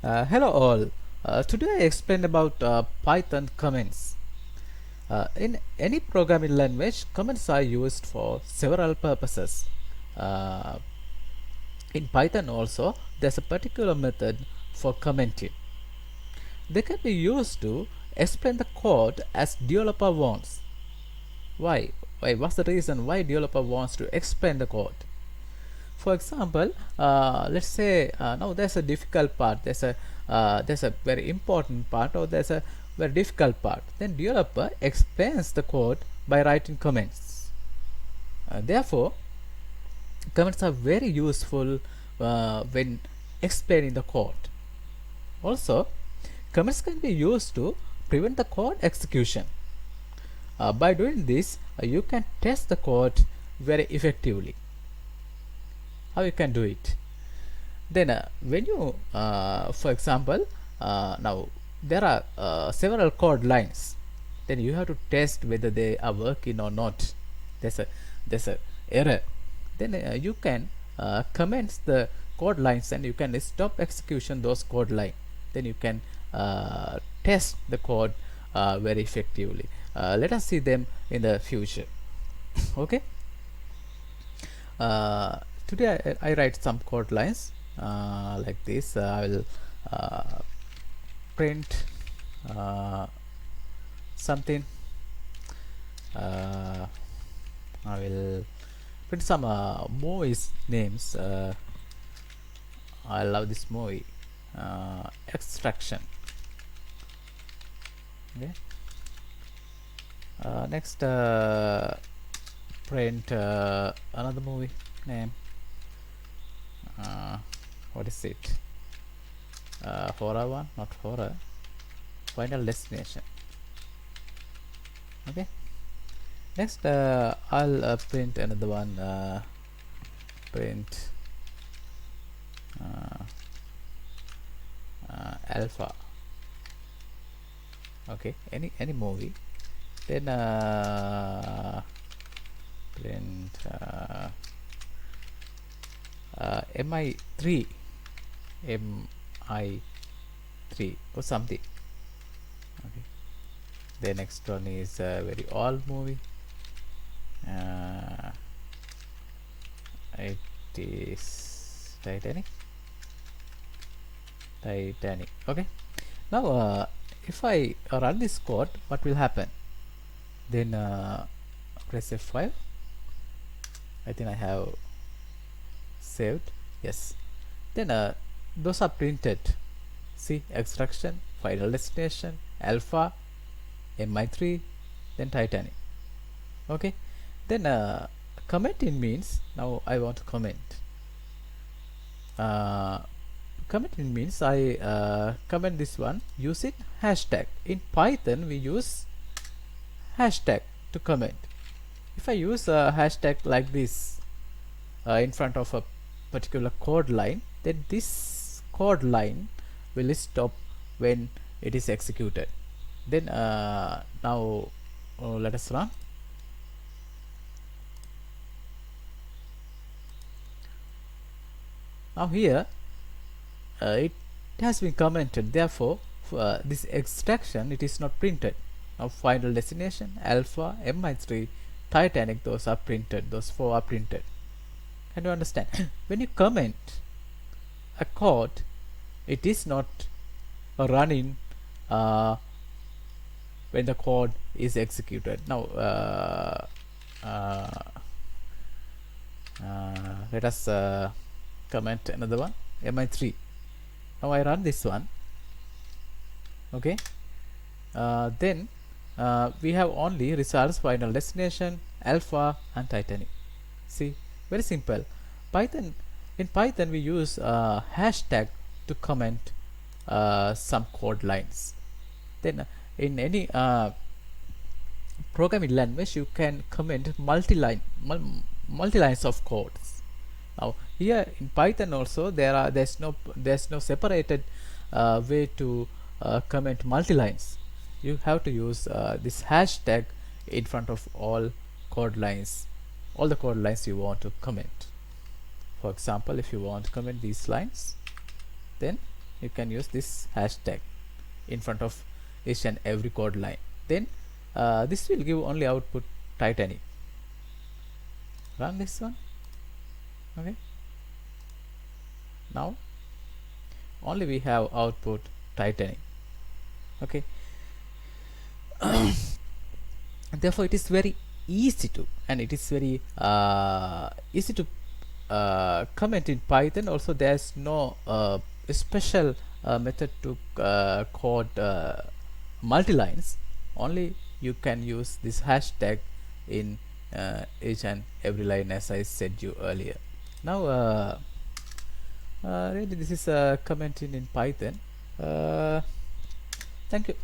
Hello all. Today I explain about Python comments. In any programming language, comments are used for several purposes. Uh, in Python also, there's a particular method for commenting. They can be used to explain the code as developer wants. Why? Why? What's the reason why developer wants to explain the code? For example, let's say now there's a difficult part, there's a very important part, or there's a very difficult part. Then developer explains the code by writing comments. Therefore, comments are very useful when explaining the code. Also, comments can be used to prevent the code execution. By doing this, you can test the code very effectively. How you can do it? Then when you for example, now there are several code lines, then you have to test whether they are working or not. There's a error, then you can comment the code lines and you can stop execution those code line. Then you can test the code very effectively. Let us see them in the future. Okay. uh, Today I write some code lines like this. I will uh, print uh, something. uh, I will print some movies names. I love this movie, Extraction. Okay. Next, print another movie name. What is it? Horror one, not horror. Final Destination. Okay. Next, I'll print another one. Print Alpha. Okay, any movie. Then print MI3, MI3 or something. Okay. The next one is a very old movie. It is Titanic. Okay. Now if I run this code, what will happen? Then press F5. I think I have saved. Yes. Then those are printed. See, Extraction, Final Destination, Alpha, MI3, then Titanic. Okay. Then commenting means, now I want to comment. Commenting means I comment this one using hashtag. In Python we use hashtag to comment. If I use a hashtag like this in front of a particular code line, then this code line will stop when it is executed. Then now let us run. Now here it has been commented, therefore this extraction, it is not printed. Now Final Destination, Alpha, MI3, Titanic, those are printed, those four are printed. Can you understand? When you comment a code, it is not running when the code is executed. Now let us comment another one, MI3. Now I run this one. Okay. Then we have only results Final Destination, Alpha, and Titanic. See, very simple. In Python we use hashtag to comment some code lines. Then in any programming language you can comment multi lines of codes. Now here in Python also there's no separated way to comment multi lines. You have to use this hashtag in front of all code lines, all the code lines you want to comment. For example, if you want to comment these lines, then you can use this hashtag in front of each and every code line. Then this will give only output Titanic. Run this one. Okay, now only we have output Titanic. Okay, therefore it is very easy to, and it is very easy to comment in Python. Also there's no special method to code multi-lines. Only you can use this hashtag in each and every line, as I said you earlier. Now really this is commenting in Python. Thank you.